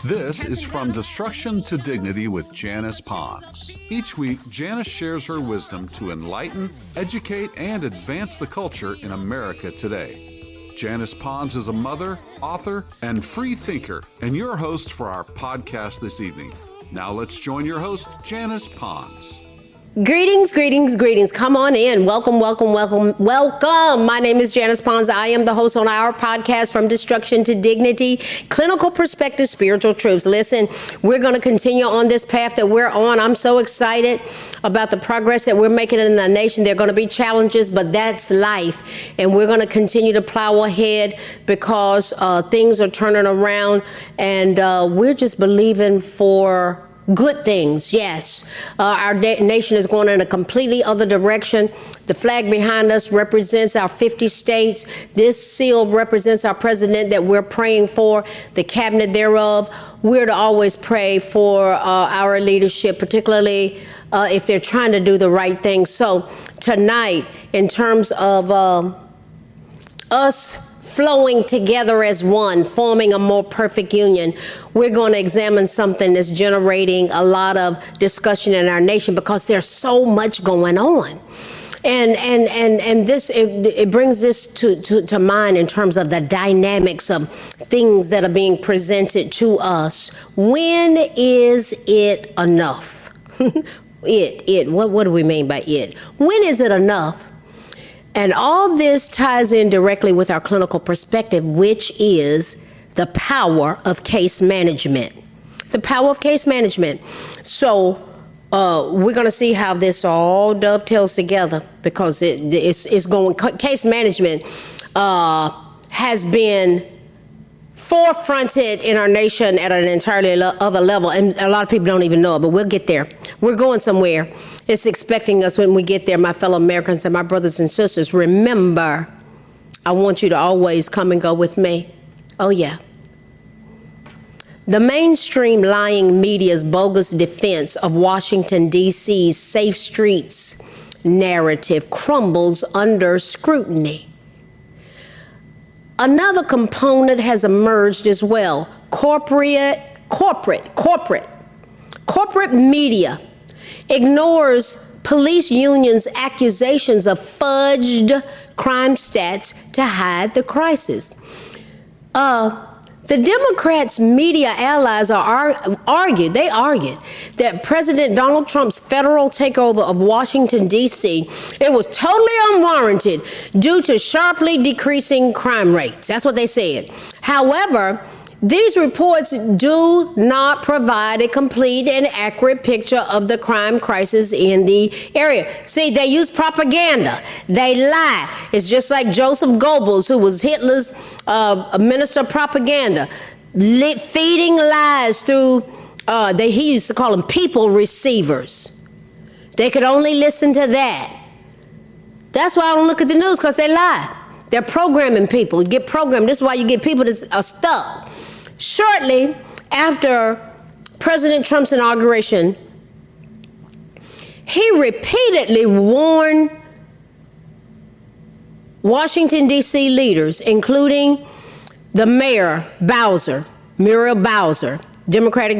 This is From Destruction to Dignity with Janice Pons. Each week, Janice shares her wisdom to enlighten, educate, and advance the culture in America today. Janice Pons is a mother, author, and free thinker, and your host for our podcast this evening. Now let's join your host, Janice Pons. Greetings, greetings, greetings. Come on in. Welcome, welcome, welcome, welcome. My name is Janice Pons. I am the host on our podcast, From Destruction to Dignity, Clinical Perspective, Spiritual Truths. Listen, we're going to continue on this path that we're on. I'm so excited about the progress that we're making in the nation. There are going to be challenges, but that's life. And we're going to continue to plow ahead because things are turning around, and we're just believing for good things, yes. Our nation is going in a completely other direction. The flag behind us represents our 50 states. This seal represents our president that we're praying for, the cabinet thereof. We're to always pray for our leadership, particularly if they're trying to do the right thing. So tonight, in terms of us flowing together as one, forming a more perfect union, we're going to examine something that's generating a lot of discussion in our nation because there's so much going on. And this it brings this to mind in terms of the dynamics of things that are being presented to us. When is it enough? What do we mean by it? When is it enough? And all this ties in directly with our clinical perspective, which is the power of case management. The power of case management. So we're going to see how this all dovetails together because it's going. Case management has been forefronted in our nation at an entirely other level, and a lot of people don't even know it, but we'll get there. We're going somewhere. It's expecting us when we get there, my fellow Americans and my brothers and sisters. Remember, I want you to always come and go with me. Oh, yeah. The mainstream lying media's bogus defense of Washington, D.C.'s safe streets narrative crumbles under scrutiny. Another component has emerged as well. Corporate media ignores police unions' accusations of fudged crime stats to hide the crisis. The Democrats' media allies argued that President Donald Trump's federal takeover of Washington, D.C., it was totally unwarranted due to sharply decreasing crime rates. That's what they said. However, these reports do not provide a complete and accurate picture of the crime crisis in the area. See, they use propaganda. They lie. It's just like Joseph Goebbels, who was Hitler's minister of propaganda, feeding lies through, he used to call them people receivers. They could only listen to that. That's why I don't look at the news, because they lie. They're programming people. You get programmed. This is why you get people that are stuck. Shortly after President Trump's inauguration, he repeatedly warned Washington, D.C. leaders, including the mayor, Muriel Bowser, Democratic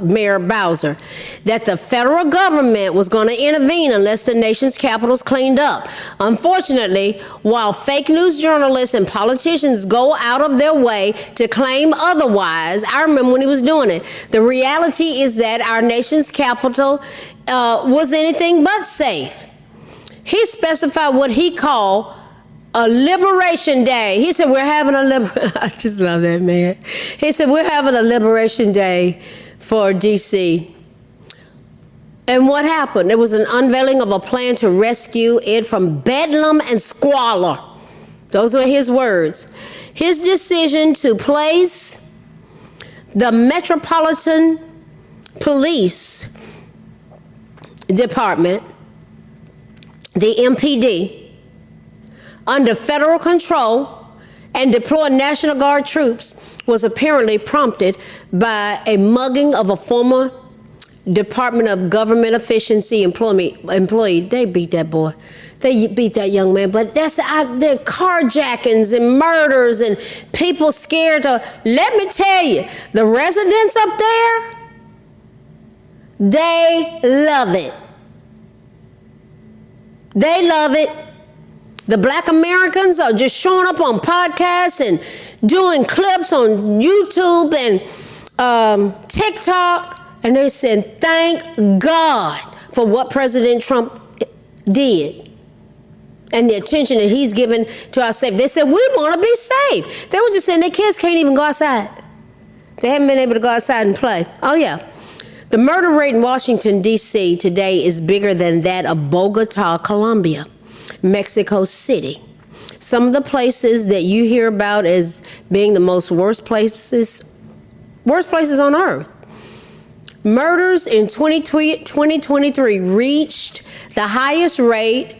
Mayor Bowser, that the federal government was going to intervene unless the nation's capital's cleaned up. Unfortunately, while fake news journalists and politicians go out of their way to claim otherwise, I remember when he was doing it, the reality is that our nation's capital was anything but safe. He specified what he called a liberation day. He said, I just love that man. He said, we're having a liberation day for D.C. And what happened? There was an unveiling of a plan to rescue it from bedlam and squalor. Those were his words. His decision to place the Metropolitan Police Department, the MPD, under federal control and deploy National Guard troops was apparently prompted by a mugging of a former Department of Government Efficiency employee. They beat that boy. They beat that young man. But that's the carjackings and murders and people scared to. Let me tell you, the residents up there, they love it. They love it. The Black Americans are just showing up on podcasts and doing clips on YouTube and TikTok. And they're saying, thank God for what President Trump did and the attention that he's given to our safety. They said, we want to be safe. They were just saying their kids can't even go outside. They haven't been able to go outside and play. Oh, yeah. The murder rate in Washington, D.C. today is bigger than that of Bogota, Colombia, Mexico City. Some of the places that you hear about as being the worst places on earth. Murders in 2023 reached the highest rate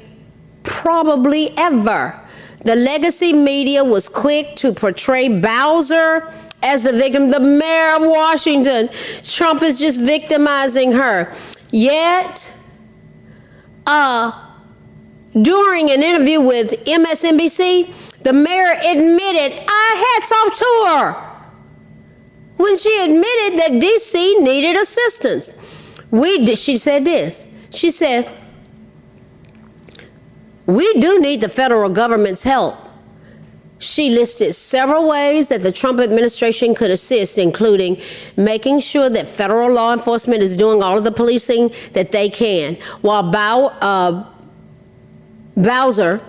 probably ever. The legacy media was quick to portray Bowser as the victim, the mayor of Washington. Trump is just victimizing her. Yet, during an interview with MSNBC, the mayor admitted, I hats off to her, when she admitted that D.C. needed assistance. She said this. She said, we do need the federal government's help. She listed several ways that the Trump administration could assist, including making sure that federal law enforcement is doing all of the policing that they can, while Bowser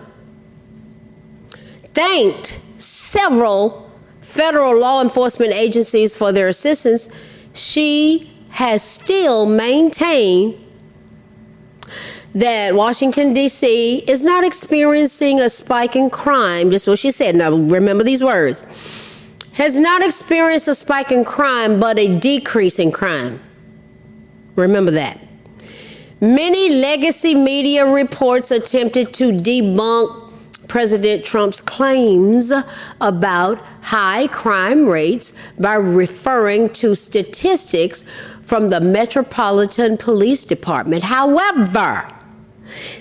thanked several federal law enforcement agencies for their assistance. She has still maintained that Washington, D.C. is not experiencing a spike in crime. Just what she said. Now, remember these words. Has not experienced a spike in crime, but a decrease in crime. Remember that. Many legacy media reports attempted to debunk President Trump's claims about high crime rates by referring to statistics from the Metropolitan Police Department. However,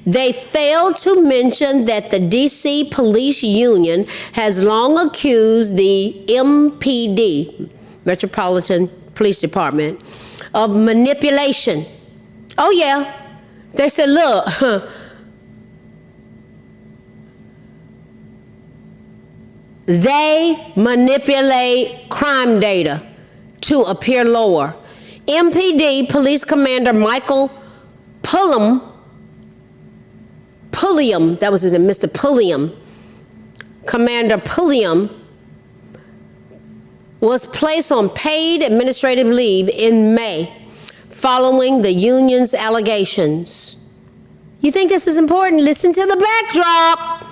they failed to mention that the D.C. Police Union has long accused the MPD, Metropolitan Police Department, of manipulation. Oh, yeah. They said, look, they manipulate crime data to appear lower. MPD Police Commander Michael Pulliam, that was his name, Mr. Pulliam, Commander Pulliam, was placed on paid administrative leave in May following the union's allegations. You think this is important? Listen to the backdrop.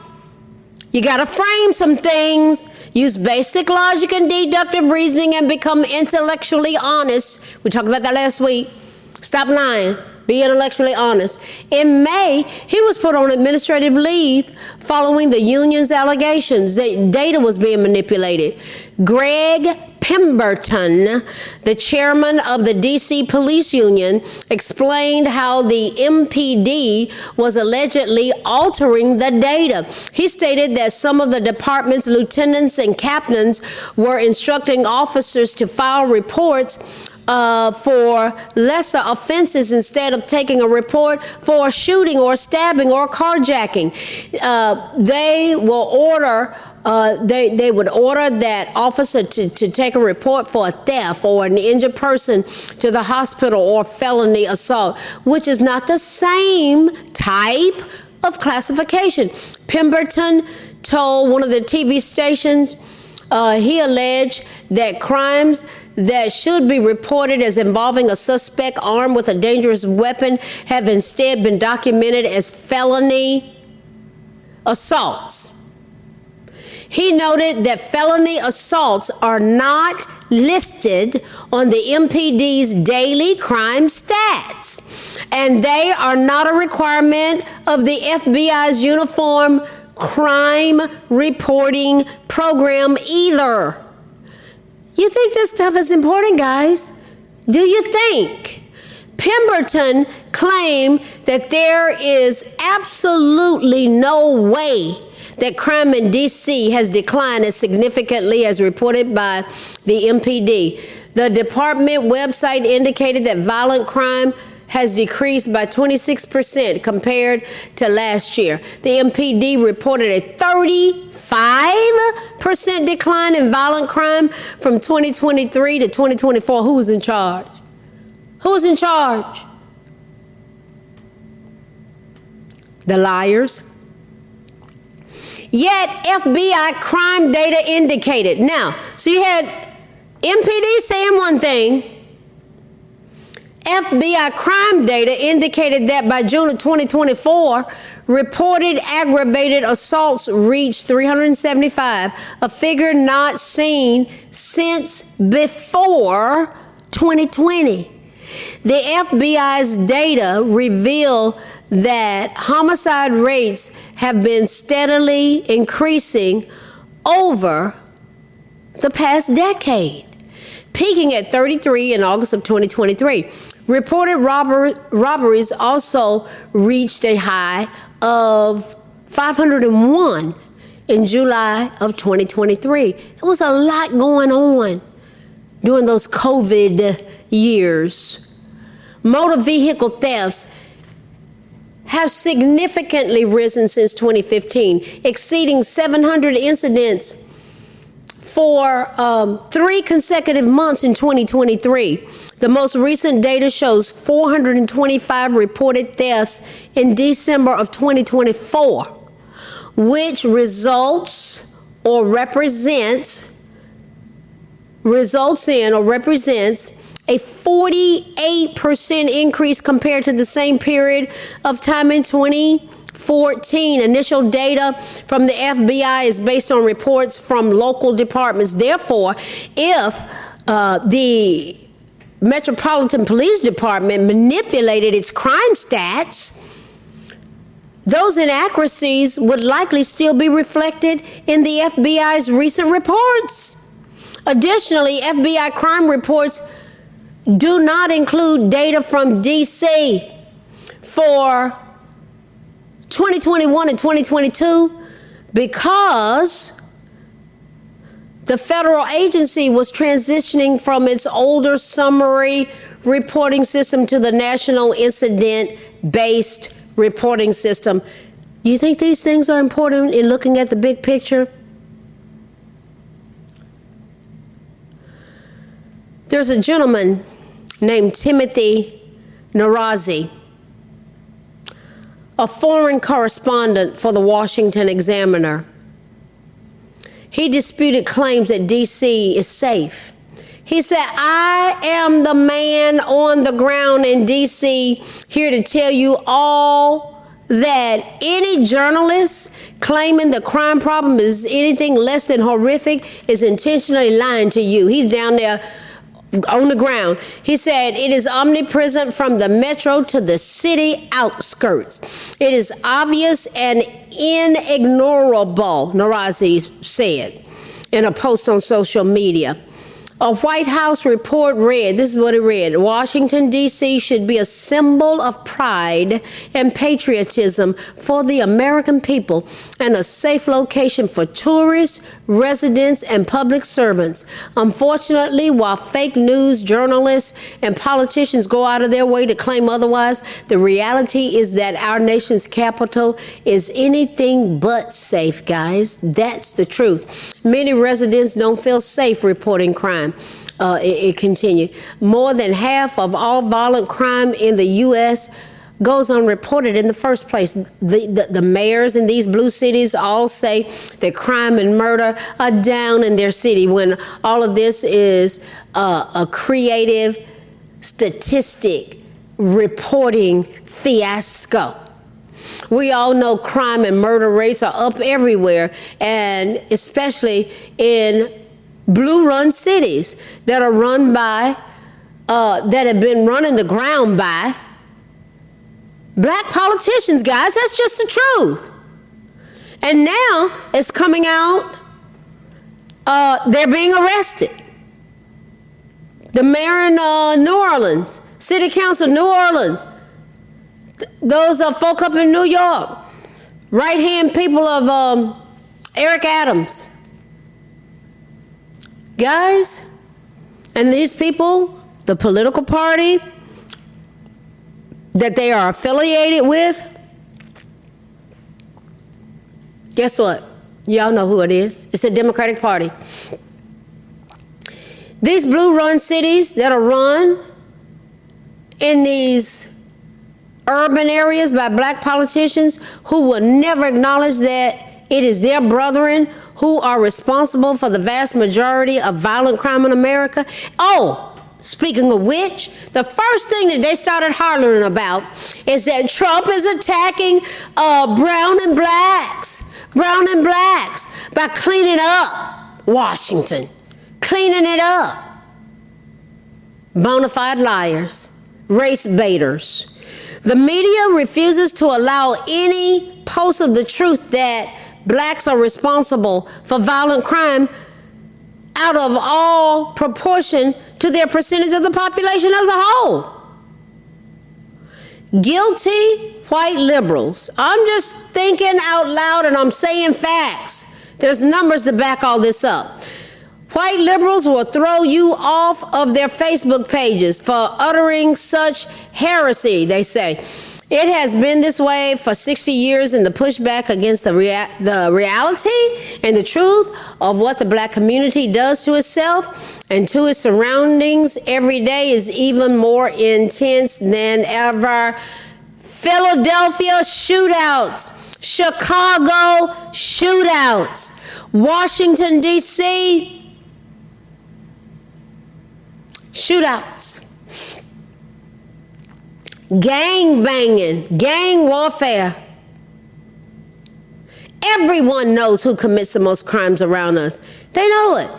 You got to frame some things, use basic logic and deductive reasoning, and become intellectually honest. We talked about that last week. Stop lying. Be intellectually honest. In May, he was put on administrative leave following the union's allegations that data was being manipulated. Greg Pemberton, the chairman of the D.C. Police Union, explained how the MPD was allegedly altering the data. He stated that some of the department's lieutenants and captains were instructing officers to file reports for lesser offenses instead of taking a report for a shooting or stabbing or carjacking. They would order that officer to take a report for a theft or an injured person to the hospital or felony assault, which is not the same type of classification. Pemberton told one of the TV stations he alleged that crimes that should be reported as involving a suspect armed with a dangerous weapon have instead been documented as felony assaults. He noted that felony assaults are not listed on the MPD's daily crime stats, and they are not a requirement of the FBI's Uniform Crime Reporting Program either. You think this stuff is important, guys? Do you think? Pemberton claimed that there is absolutely no way that crime in D.C. has declined as significantly as reported by the MPD. The department website indicated that violent crime has decreased by 26% compared to last year. The MPD reported a 35% decline in violent crime from 2023 to 2024. Who's in charge? Who's in charge? The liars. Yet FBI crime data indicated. Now, so you had MPD saying one thing. FBI crime data indicated that by June of 2024, reported aggravated assaults reached 375, a figure not seen since before 2020. The FBI's data reveal that homicide rates have been steadily increasing over the past decade, peaking at 33 in August of 2023. Reported robberies also reached a high of 501 in July of 2023. There was a lot going on during those COVID years. Motor vehicle thefts have significantly risen since 2015, exceeding 700 incidents for 3 consecutive months in 2023. The most recent data shows 425 reported thefts in December of 2024, which represents a 48% increase compared to the same period of time in 2014. Initial data from the FBI is based on reports from local departments. Therefore, if the Metropolitan Police Department manipulated its crime stats, those inaccuracies would likely still be reflected in the FBI's recent reports. Additionally, FBI crime reports do not include data from D.C. for 2021 and 2022 because the federal agency was transitioning from its older summary reporting system to the national incident-based reporting system. You think these things are important in looking at the big picture? There's a gentleman named Timothy Narazi, a foreign correspondent for the Washington Examiner. He disputed claims that D.C. is safe. He said, I am the man on the ground in D.C. here to tell you all that any journalist claiming the crime problem is anything less than horrific is intentionally lying to you. He's down there on the ground. He said, it is omnipresent from the metro to the city outskirts. It is obvious and inignorable, Narazi said in a post on social media. A White House report read, this is what it read, Washington, D.C. should be a symbol of pride and patriotism for the American people and a safe location for tourists, residents, and public servants. Unfortunately, while fake news journalists and politicians go out of their way to claim otherwise, the reality is that our nation's capital is anything but safe, guys. That's the truth. Many residents don't feel safe reporting crime. It continued. More than half of all violent crime in the U.S. goes unreported in the first place. The mayors in these blue cities all say that crime and murder are down in their city when all of this is a creative statistic reporting fiasco. We all know crime and murder rates are up everywhere, and especially in blue-run cities that are run by, that have been running the ground by black politicians, guys. That's just the truth. And now it's coming out, they're being arrested. The mayor in New Orleans City Council, New Orleans. Those are folk up in New York. Right-hand people of Eric Adams. Guys, and these people, the political party that they are affiliated with, guess what? Y'all know who it is. It's the Democratic Party. These blue run cities that are run in these urban areas by black politicians who will never acknowledge that it is their brethren who are responsible for the vast majority of violent crime in America. Oh, speaking of which, the first thing that they started hollering about is that Trump is attacking brown and blacks by cleaning up Washington, cleaning it up. Bona fide liars, race baiters. The media refuses to allow any post of the truth that blacks are responsible for violent crime out of all proportion to their percentage of the population as a whole. Guilty white liberals. I'm just thinking out loud and I'm saying facts. There's numbers to back all this up. White liberals will throw you off of their Facebook pages for uttering such heresy, they say. It has been this way for 60 years, and the pushback against the reality and the truth of what the black community does to itself and to its surroundings every day is even more intense than ever. Philadelphia shootouts, Chicago shootouts, Washington, D.C. shootouts. Gang banging, gang warfare. Everyone knows who commits the most crimes around us. They know it.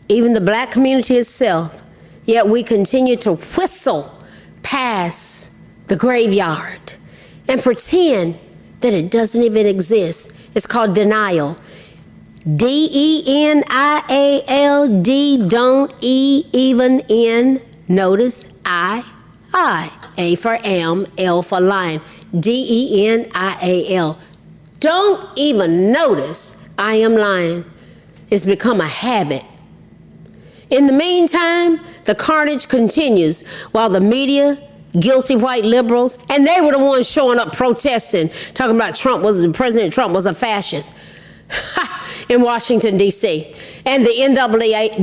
Even the black community itself. Yet we continue to whistle past the graveyard and pretend that it doesn't even exist. It's called denial. D-E-N-I-A-L, D, don't E, even N. Notice I. A for am, L for lion. D-E-N-I-A-L. Don't even notice I am lying. It's become a habit. In the meantime, the carnage continues while the media, guilty white liberals, and they were the ones showing up protesting, talking about President Trump was a fascist in Washington, D.C. And the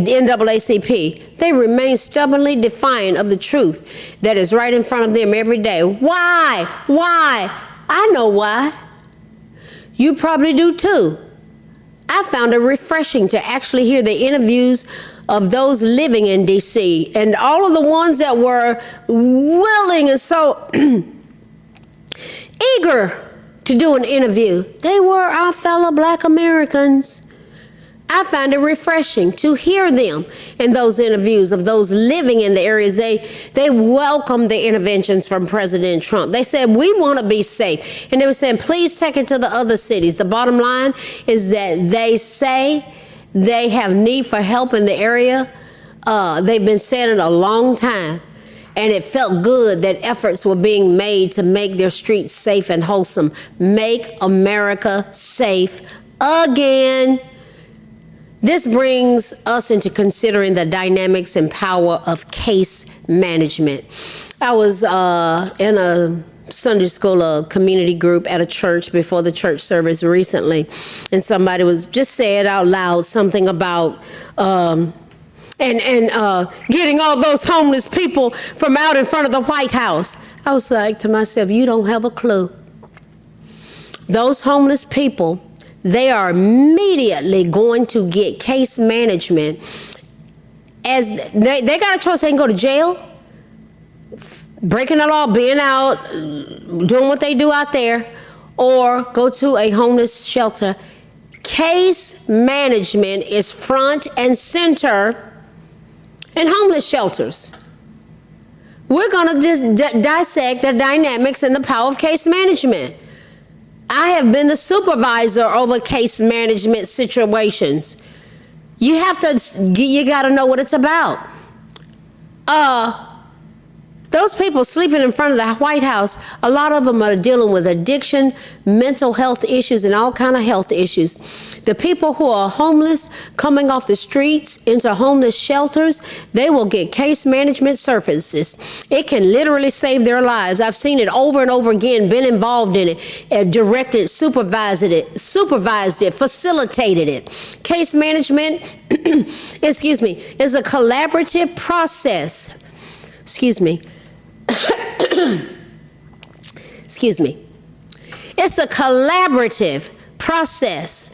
NAACP, they remain stubbornly defiant of the truth that is right in front of them every day. Why? I know why. You probably do too. I found it refreshing to actually hear the interviews of those living in D.C. and all of the ones that were willing and so eager to do an interview. They were our fellow black Americans. I found it refreshing to hear them in those interviews of those living in the areas. They welcomed the interventions from President Trump. They said, we want to be safe. And they were saying, please take it to the other cities. The bottom line is that they say they have need for help in the area. They've been saying it a long time. And it felt good that efforts were being made to make their streets safe and wholesome. Make America safe again. This brings us into considering the dynamics and power of case management. I was in a Sunday school community group at a church before the church service recently, and somebody was just saying out loud something about getting all those homeless people from out in front of the White House. I was like to myself, you don't have a clue. Those homeless people, they are immediately going to get case management. As they got a choice. They can go to jail, breaking the law, being out, doing what they do out there, or go to a homeless shelter. Case management is front and center in homeless shelters. We're going to dissect the dynamics and the power of case management. I have been the supervisor over case management situations. You got to know what it's about. Those those people sleeping in front of the White House, a lot of them are dealing with addiction, mental health issues, and all kind of health issues. The people who are homeless, coming off the streets into homeless shelters, they will get case management services. It can literally save their lives. I've seen it over and over again, been involved in it, directed, supervised it, facilitated it. Case management, is a collaborative process. Excuse me. It's a collaborative process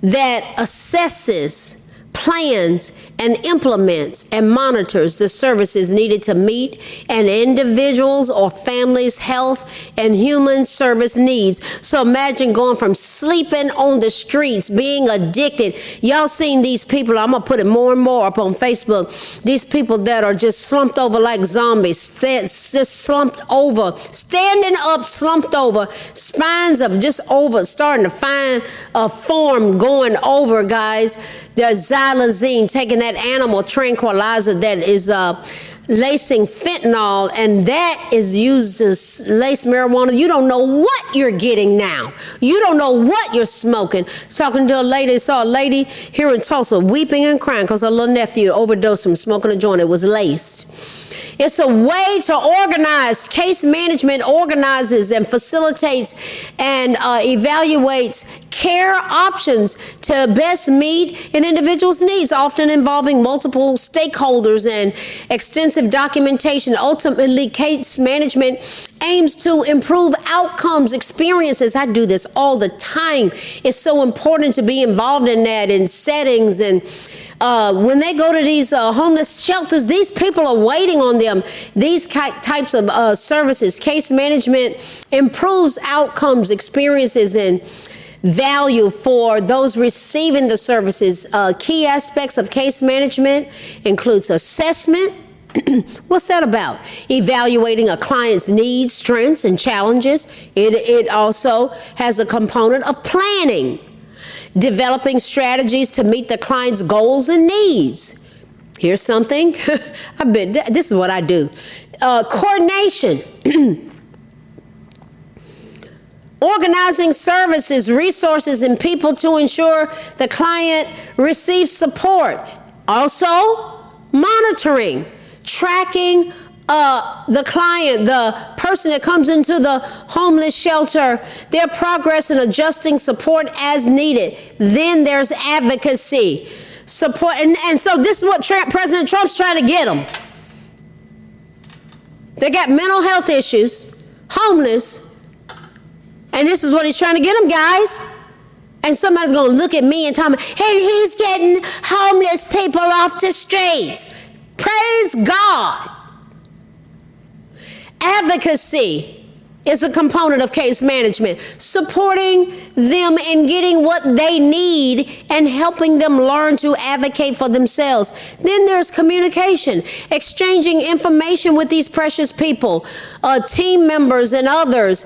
that assesses, plans, and implements and monitors the services needed to meet an individual's or family's health and human service needs. So imagine going from sleeping on the streets, being addicted. Y'all seen these people, I'm going to put it more and more up on Facebook, these people that are just slumped over like zombies, just slumped over, standing up, slumped over, spines of just over, starting to find a form going over, guys. There's xylazine, taking that animal tranquilizer that is lacing fentanyl, and that is used to lace marijuana. You don't know what you're getting now. You don't know what you're smoking. Talking to a lady, saw a lady here in Tulsa weeping and crying because her little nephew overdosed from smoking a joint. It was laced. It's a way to organize. Case management organizes and facilitates and evaluates care options to best meet an individual's needs, often involving multiple stakeholders and extensive documentation. Ultimately, case management aims to improve outcomes, experiences. I do this all the time. It's so important to be involved in that in settings. And when they go to these homeless shelters, these people are waiting on them. These types of services, case management improves outcomes, experiences, and value for those receiving the services. Key aspects of case management includes assessment. What's that about? Evaluating a client's needs, strengths, and challenges. It also has a component of planning, developing strategies to meet the client's goals and needs. Here's something. This is what I do. Coordination. Organizing services, resources, and people to ensure the client receives support. Also, monitoring, tracking the client, the person that comes into the homeless shelter, their progress in adjusting support as needed. Then there's advocacy, support. And so this is what President Trump's trying to get them. They got mental health issues, homeless, and this is what he's trying to get them, guys. And somebody's going to look at me and tell me, hey, he's getting homeless people off the streets. Praise God. Advocacy is a component of case management, supporting them in getting what they need and helping them learn to advocate for themselves. Then there's communication, exchanging information with these precious people, team members and others.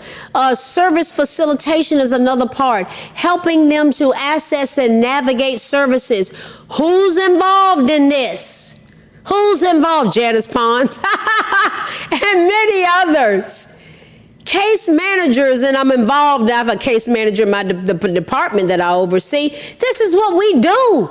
Service facilitation is another part, helping them to access and navigate services. Who's involved in this? Who's involved? Janice Pons and many others. Case managers, and I'm involved. I have a case manager in my department that I oversee. This is what we do.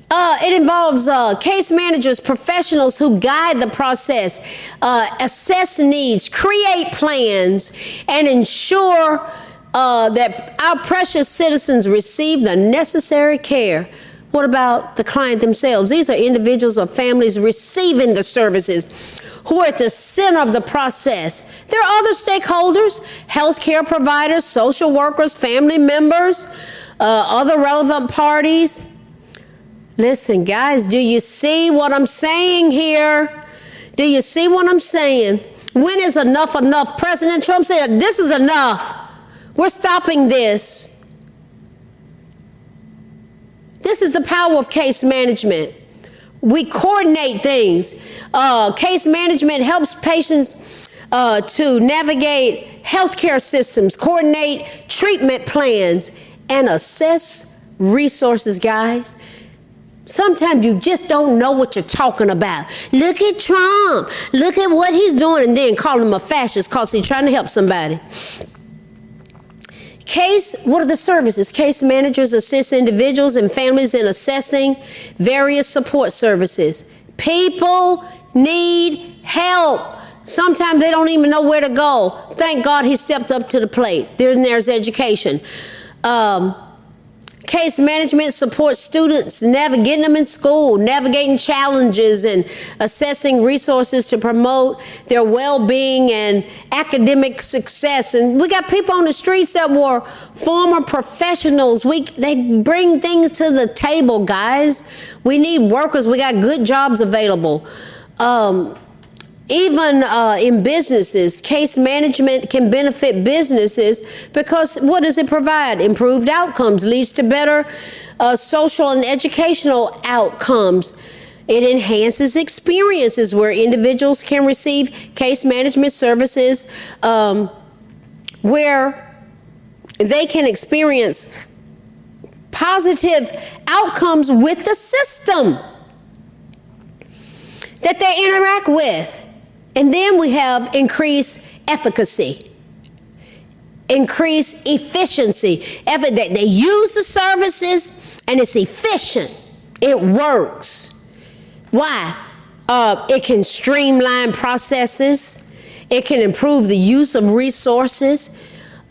It involves case managers, professionals who guide the process, assess needs, create plans, and ensure that our precious citizens receive the necessary care. What about the client themselves? These are individuals or families receiving the services who are at the center of the process. There are other stakeholders, healthcare providers, social workers, family members, other relevant parties. Listen, guys, do you see what I'm saying here? Do you see what I'm saying? When is enough enough? President Trump said, this is enough. We're stopping this. This is the power of case management. We coordinate things. Case management helps patients to navigate healthcare systems, coordinate treatment plans, and assess resources, guys. Sometimes you just don't know what you're talking about. Look at Trump. Look at what he's doing, and then call him a fascist because he's trying to help somebody. What are the services? Case managers assist individuals and families in assessing various support services. People need help. Sometimes they don't even know where to go. Thank God he stepped up to the plate. There's education. Case management supports students, navigating them in school, navigating challenges and assessing resources to promote their well-being and academic success. And we got people on the streets that were former professionals. They bring things to the table, guys. We need workers. We got good jobs available. Even in businesses, case management can benefit businesses because what does it provide? Improved outcomes, leads to better social and educational outcomes. It enhances experiences where individuals can receive case management services where they can experience positive outcomes with the system that they interact with. And then we have increased efficacy, increased efficiency. They use the services and it's efficient. It works. Why? It can streamline processes. It can improve the use of resources.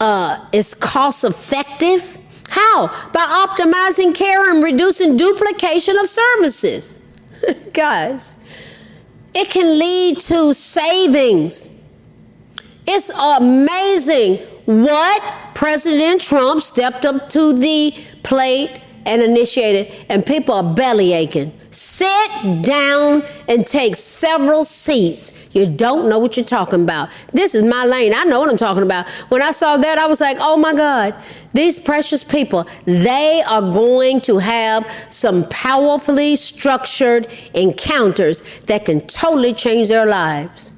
It's cost effective. How? By optimizing care and reducing duplication of services. Guys. It can lead to savings. It's amazing what President Trump stepped up to the plate and initiated, and people are belly aching. Sit down and take several seats. You don't know what you're talking about. This is my lane. I know what I'm talking about. When I saw that, I was like, oh my God, these precious people, they are going to have some powerfully structured encounters that can totally change their lives.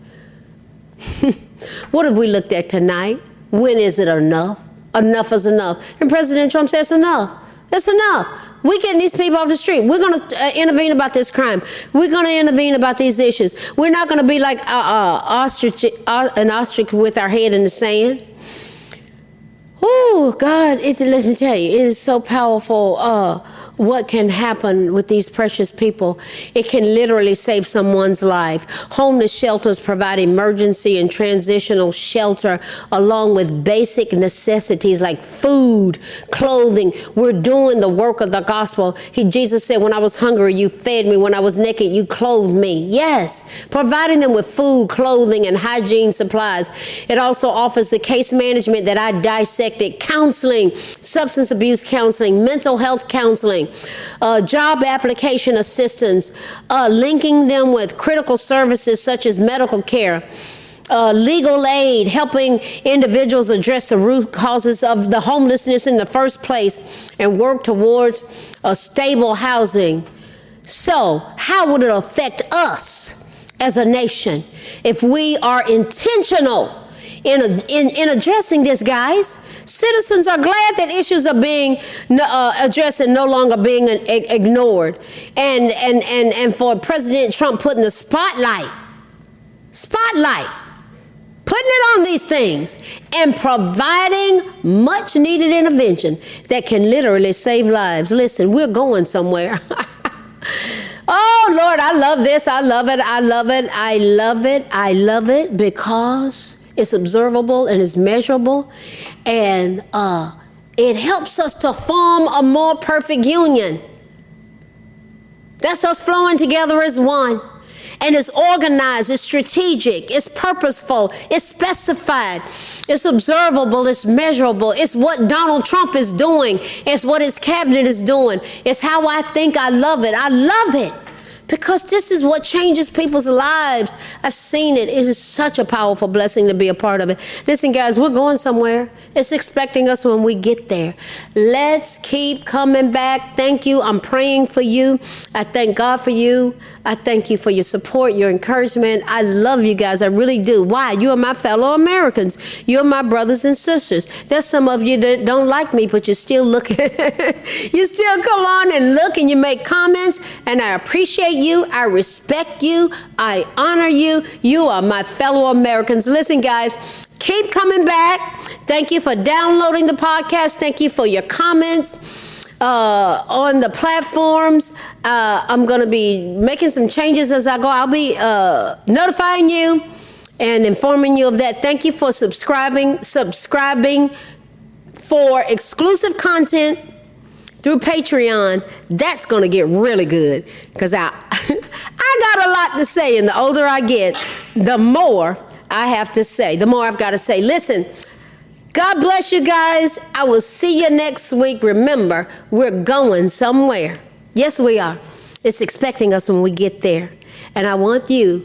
What have we looked at tonight? When is it enough? Enough is enough. And President Trump says enough. It's enough. We're getting these people off the street. We're going to intervene about this crime. We're going to intervene about these issues. We're not going to be like an ostrich with our head in the sand. Oh, God, let me tell you, it is so powerful what can happen with these precious people. It can literally save someone's life. Homeless shelters provide emergency and transitional shelter along with basic necessities like food, clothing. We're doing the work of the gospel. Jesus said, when I was hungry, you fed me. When I was naked, you clothed me. Yes, providing them with food, clothing, and hygiene supplies. It also offers the case management that I dissected, counseling, substance abuse counseling, mental health counseling, job application assistance, linking them with critical services such as medical care, legal aid, helping individuals address the root causes of the homelessness in the first place and work towards stable housing. So, how would it affect us as a nation if we are intentional in addressing this, guys? Citizens are glad that issues are being addressed and no longer being ignored. And for President Trump putting the spotlight, putting it on these things and providing much needed intervention that can literally save lives. Listen, we're going somewhere. Oh, Lord, I love this. I love it. I love it. I love it. I love it because it's observable and it's measurable, and it helps us to form a more perfect union. That's us flowing together as one. And it's organized, it's strategic, it's purposeful, it's specified, it's observable, it's measurable. It's what Donald Trump is doing. It's what his cabinet is doing. It's how I think. I love it. I love it. because this is what changes people's lives. I've seen it. It is such a powerful blessing to be a part of it. Listen, guys, we're going somewhere. It's expecting us when we get there. Let's keep coming back. Thank you. I'm praying for you. I thank God for you. I thank you for your support, your encouragement. I love you guys. I really do. Why? You are my fellow Americans. You're my brothers and sisters. There's some of you that don't like me, but you still look. You still come on and look and you make comments, and I appreciate you. I respect you. I honor you. You are my fellow Americans. Listen, guys, keep coming back. Thank you for downloading the podcast. Thank you for your comments on the platforms. I'm going to be making some changes as I go. I'll be notifying you and informing you of that. Thank you for subscribing for exclusive content through Patreon. That's going to get really good because I got a lot to say, and the older I get, the more I have to say, the more I've got to say. Listen, God bless you guys. I will see you next week. Remember, we're going somewhere. Yes, we are. It's expecting us when we get there. And I want you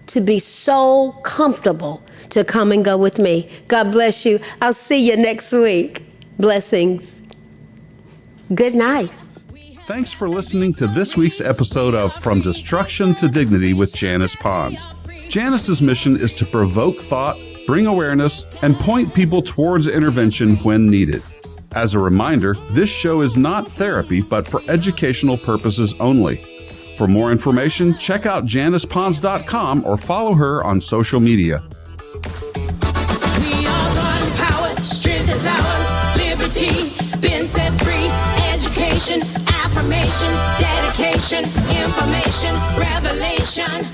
to be so comfortable to come and go with me. God bless you. I'll see you next week. Blessings. Good night. Thanks for listening to this week's episode of From Destruction to Dignity with Janice Pons. Janice's mission is to provoke thought, bring awareness, and point people towards intervention when needed. As a reminder, this show is not therapy, but for educational purposes only. For more information, check out JanicePons.com or follow her on social media. We are one power, strength is ours, liberty, been set free, education, affirmation, dedication, information, revelation.